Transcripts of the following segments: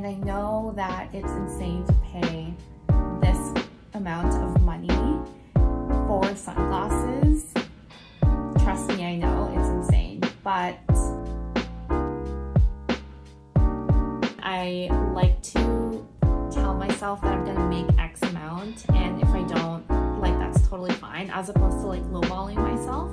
And I know that it's insane to pay this amount of money for sunglasses. Trust me, I know it's insane, but I like to tell myself that I'm gonna make X amount, and if I don't, like, that's totally fine, as opposed to like lowballing myself.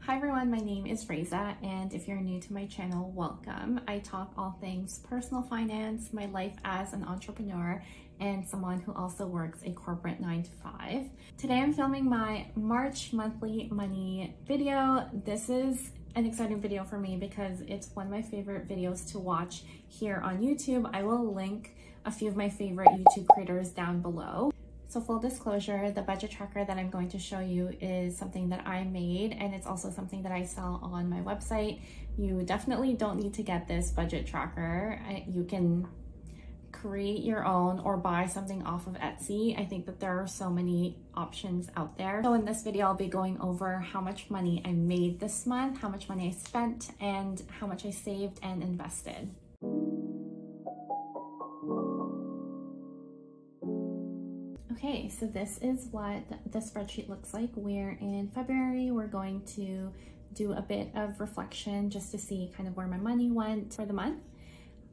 Hi everyone, my name is Reza, and if you're new to my channel, welcome. I talk all things personal finance, my life as an entrepreneur, and someone who also works a corporate 9-to-5. Today I'm filming my March monthly money video. This is an exciting video for me because it's one of my favorite videos to watch here on YouTube. I will link a few of my favorite YouTube creators down below. So full disclosure, the budget tracker that I'm going to show you is something that I made, and it's also something that I sell on my website. You definitely don't need to get this budget tracker. You can create your own or buy something off of Etsy. I think that there are so many options out there. So in this video, I'll be going over how much money I made this month, how much money I spent, and how much I saved and invested. Okay, so this is what the spreadsheet looks like. We're in February. We're going to do a bit of reflection just to see kind of where my money went for the month.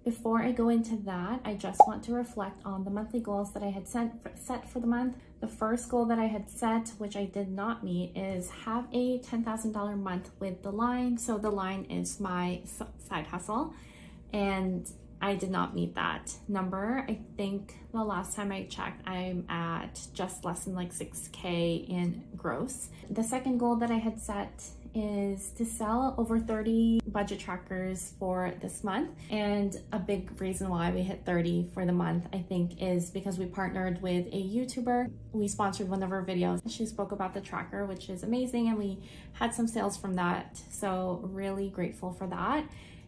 Before I go into that, I just want to reflect on the monthly goals that I had set for the month. The first goal that I had set, which I did not meet, is have a $10,000 month with The Line. So The Line is my side hustle, and I did not meet that number. I think the last time I checked, I'm at just less than like 6K in gross. The second goal that I had set is to sell over 30 budget trackers for this month. And a big reason why we hit 30 for the month, I think, is because we partnered with a YouTuber. We sponsored one of her videos. She spoke about the tracker, which is amazing, and we had some sales from that. So really grateful for that.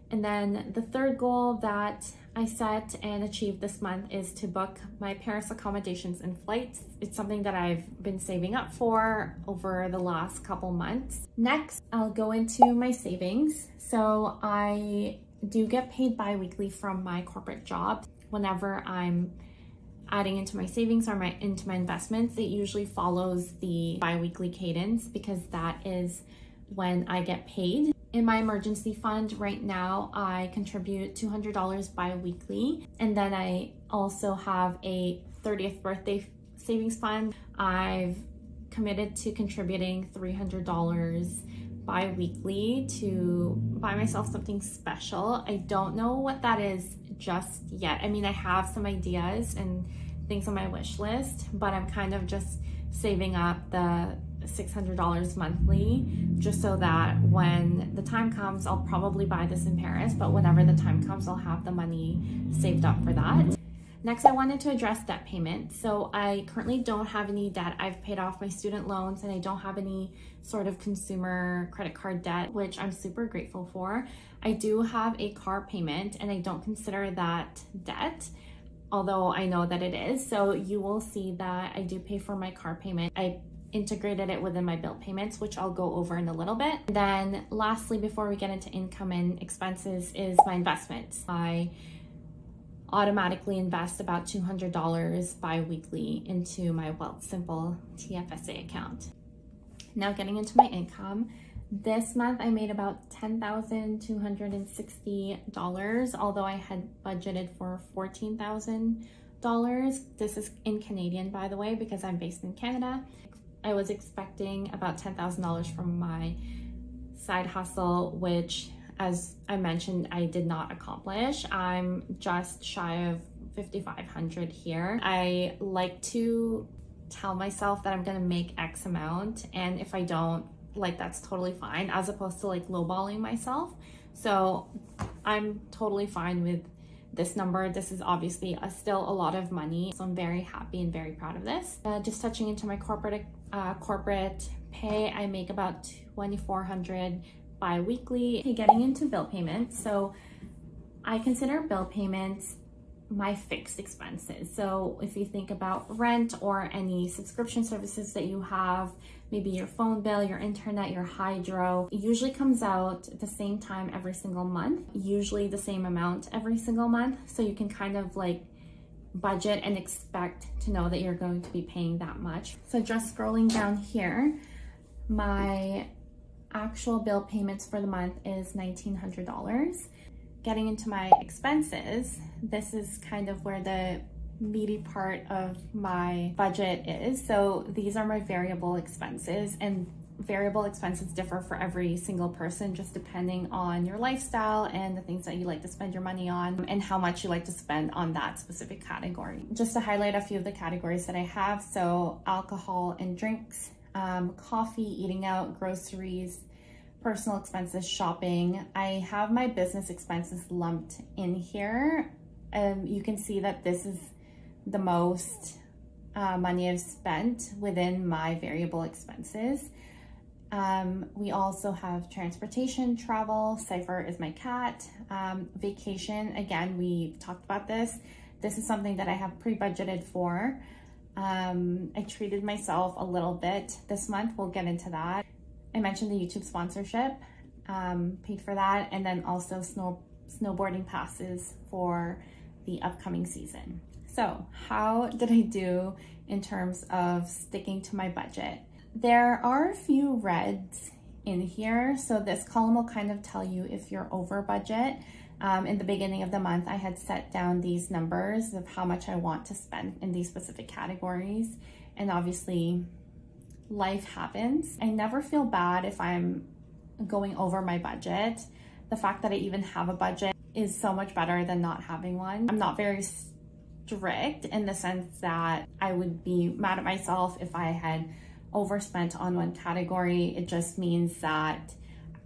And then the third goal that I set and achieved this month is to book my Paris accommodations and flights. It's something that I've been saving up for over the last couple months. Next, I'll go into my savings. So I do get paid bi-weekly from my corporate job. Whenever I'm adding into my savings or into my investments, it usually follows the bi-weekly cadence because that is when I get paid. In my emergency fund right now, I contribute $200 bi-weekly. And then I also have a 30th birthday savings fund. I've committed to contributing $300 bi-weekly to buy myself something special. I don't know what that is just yet. I mean, I have some ideas and things on my wish list, but I'm kind of just saving up the $600 monthly just so that when the time comes, I'll probably buy this in Paris, but whenever the time comes, I'll have the money saved up for that. Next, I wanted to address debt payment. So I currently don't have any debt. I've paid off my student loans and I don't have any sort of consumer credit card debt, which I'm super grateful for. I do have a car payment and I don't consider that debt, although I know that it is. So you will see that I do pay for my car payment. I integrated it within my bill payments, which I'll go over in a little bit. Then lastly, before we get into income and expenses, is my investments. I automatically invest about $200 bi-weekly into my Wealthsimple TFSA account. Now getting into my income, this month I made about $10,260, although I had budgeted for $14,000. This is in Canadian, by the way, because I'm based in Canada. I was expecting about $10,000 from my side hustle, which, as I mentioned, I did not accomplish. I'm just shy of $5,500 here. I like to tell myself that I'm gonna make X amount, and if I don't, like, that's totally fine, as opposed to like lowballing myself. So I'm totally fine with this number. This is obviously still a lot of money, so I'm very happy and very proud of this. Just touching into my corporate pay, I make about $2,400 bi-weekly. Okay, getting into bill payments. So I consider bill payments my fixed expenses. So if you think about rent or any subscription services that you have, maybe your phone bill, your internet, your hydro, it usually comes out at the same time every single month, usually the same amount every single month. So you can kind of like budget and expect to know that you're going to be paying that much. So just scrolling down here, my actual bill payments for the month is $1,900. Getting into my expenses, this is kind of where the meaty part of my budget is. So these are my variable expenses, and variable expenses differ for every single person, just depending on your lifestyle and the things that you like to spend your money on and how much you like to spend on that specific category. Just to highlight a few of the categories that I have. So alcohol and drinks, coffee, eating out, groceries, personal expenses, shopping. I have my business expenses lumped in here. You can see that this is the most money I've spent within my variable expenses. We also have transportation, travel, Cypher is my cat, vacation. Again, we've talked about this. This is something that I have pre-budgeted for. I treated myself a little bit this month. We'll get into that. I mentioned the YouTube sponsorship, paid for that, and then also snowboarding passes for the upcoming season. So how did I do in terms of sticking to my budget? There are a few reds in here. So this column will kind of tell you if you're over budget. In the beginning of the month, I had set down these numbers of how much I want to spend in these specific categories. And obviously, life happens. I never feel bad if I'm going over my budget. The fact that I even have a budget is so much better than not having one. I'm not very strict in the sense that I would be mad at myself if I had overspent on one category. It just means that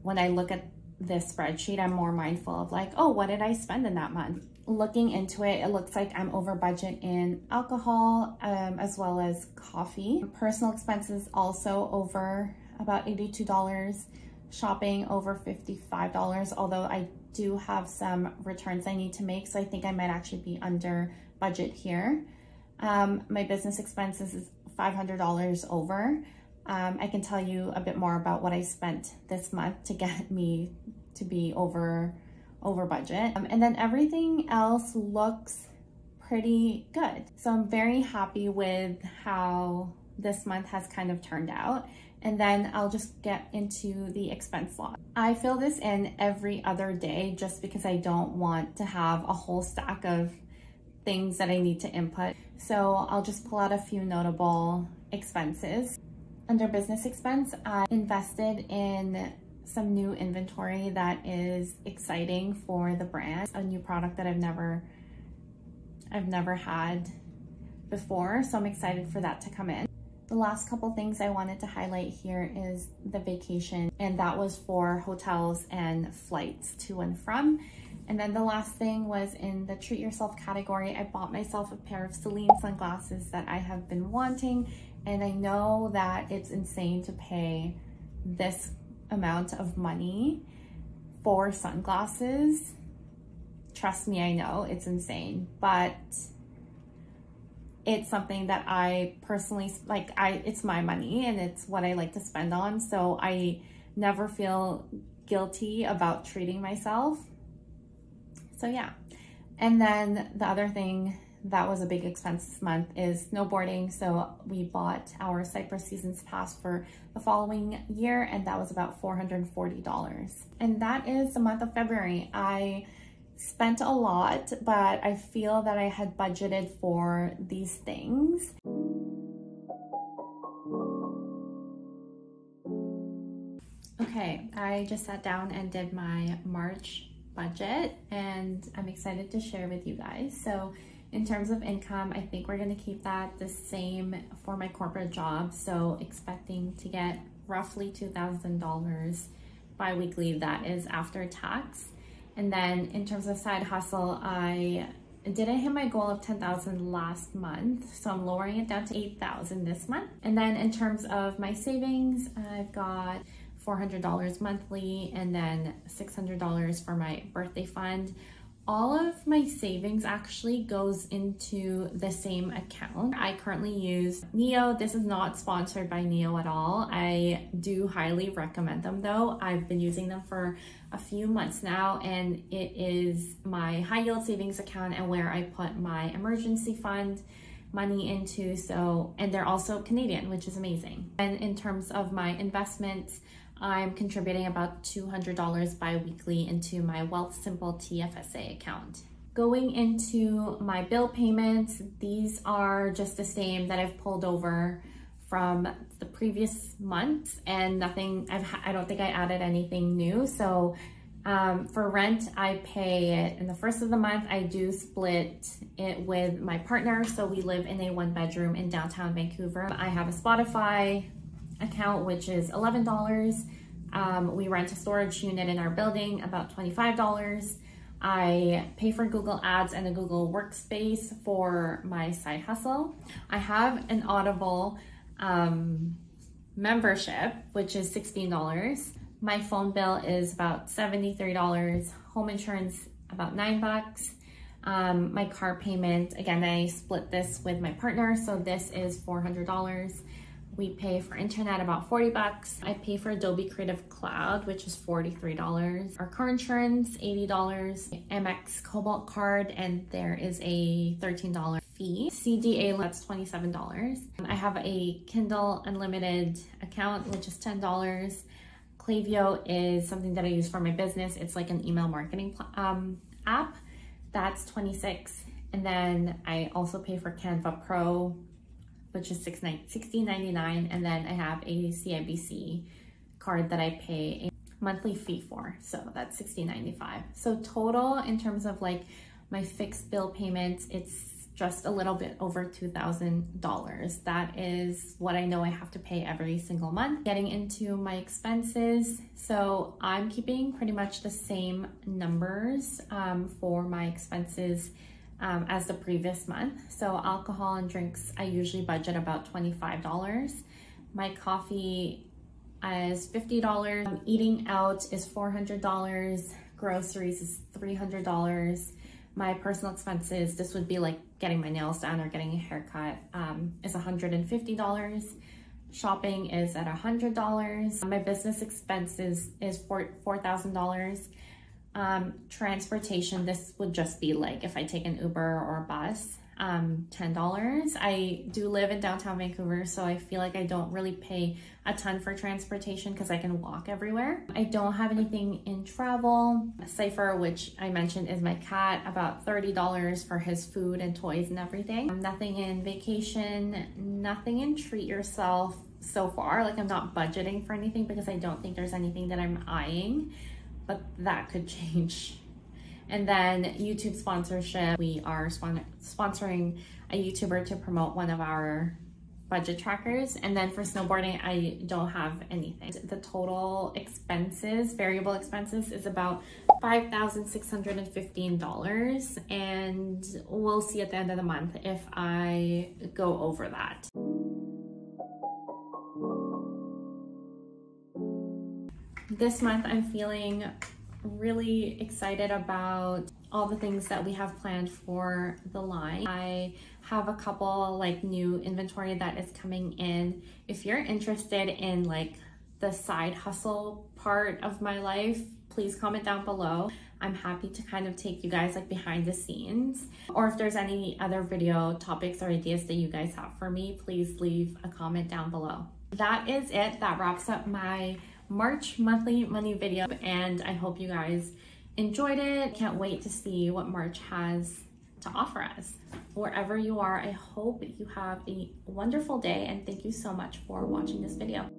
when I look at this spreadsheet, I'm more mindful of like, oh, what did I spend in that month? Looking into it, it looks like I'm over budget in alcohol, as well as coffee. Personal expenses also over about $82. Shopping over $55, although I do have some returns I need to make, so I think I might actually be under budget here. My business expenses is $500 over. I can tell you a bit more about what I spent this month to get me to be over budget. And then everything else looks pretty good. So I'm very happy with how this month has kind of turned out. And then I'll just get into the expense log. I fill this in every other day just because I don't want to have a whole stack of things that I need to input. So I'll just pull out a few notable expenses. Under business expense, I invested in some new inventory that is exciting for the brand, a new product that I've never had before. So I'm excited for that to come in. The last couple things I wanted to highlight here is the vacation, and that was for hotels and flights to and from. And then the last thing was in the treat yourself category. I bought myself a pair of Celine sunglasses that I have been wanting, and I know that it's insane to pay this amount of money for sunglasses. Trust me, I know it's insane, but it's something that I personally like. It's my money and it's what I like to spend on, so I never feel guilty about treating myself. So yeah. And then the other thing that was a big expense this month is snowboarding. So we bought our Cypress Seasons Pass for the following year, and that was about $440. And that is the month of February. I spent a lot, but I feel that I had budgeted for these things. Okay, I just sat down and did my March budget, and I'm excited to share with you guys. So in terms of income, I think we're gonna keep that the same for my corporate job. So expecting to get roughly $2,000 bi-weekly, that is after tax. And then in terms of side hustle, I didn't hit my goal of 10,000 last month, so I'm lowering it down to 8,000 this month. And then in terms of my savings, I've got $400 monthly and then $600 for my birthday fund. all of my savings actually goes into the same account. I currently use Neo. This is not sponsored by Neo at all. I do highly recommend them though. I've been using them for a few months now, and it is my high yield savings account and where I put my emergency fund money into. So, and they're also Canadian, which is amazing. And in terms of my investments, I'm contributing about $200 bi-weekly into my Wealthsimple TFSA account. Going into my bill payments, these are just the same that I've pulled over from the previous months, and nothing, I don't think I added anything new. So for rent, I pay it in the first of the month. I do split it with my partner. So we live in a 1-bedroom in downtown Vancouver. I have a Spotify account, which is $11. We rent a storage unit in our building, about $25. I pay for Google Ads and a Google Workspace for my side hustle. I have an Audible membership, which is $16. My phone bill is about $73. Home insurance, about $9. My car payment, again, I split this with my partner, so this is $400. We pay for internet about $40. I pay for Adobe Creative Cloud, which is $43. Our car insurance, $80. Amex Cobalt card, and there is a $13 fee. CDA, that's $27. I have a Kindle Unlimited account, which is $10. Klaviyo is something that I use for my business. It's like an email marketing app. That's $26. And then I also pay for Canva Pro, which is $16.99, and then I have a CIBC card that I pay a monthly fee for, so that's $16.95. So total, in terms of like my fixed bill payments, it's just a little bit over $2,000. That is what I know I have to pay every single month. Getting into my expenses, so I'm keeping pretty much the same numbers for my expenses as the previous month. So alcohol and drinks, I usually budget about $25. My coffee is $50. Eating out is $400. Groceries is $300. My personal expenses, this would be like getting my nails done or getting a haircut, is $150. Shopping is at $100. My business expenses is $4,000. Transportation, this would just be like if I take an Uber or a bus, $10. I do live in downtown Vancouver, so I feel like I don't really pay a ton for transportation because I can walk everywhere. I don't have anything in travel. Cypher, which I mentioned is my cat, about $30 for his food and toys and everything. Nothing in vacation, nothing in treat yourself so far. Like, I'm not budgeting for anything because I don't think there's anything that I'm eyeing, but that could change. And then YouTube sponsorship. We are sponsoring a YouTuber to promote one of our budget trackers. And then for snowboarding, I don't have anything. The total expenses, variable expenses, is about $5,615. And we'll see at the end of the month if I go over that. This month, I'm feeling really excited about all the things that we have planned for the line. I have a couple like new inventory that is coming in. If you're interested in like the side hustle part of my life, please comment down below. I'm happy to kind of take you guys like behind the scenes, or if there's any other video topics or ideas that you guys have for me, please leave a comment down below. That is it. That wraps up my March monthly money video, and I hope you guys enjoyed it. Can't wait to see what March has to offer us. Wherever you are, I hope you have a wonderful day, and thank you so much for watching this video.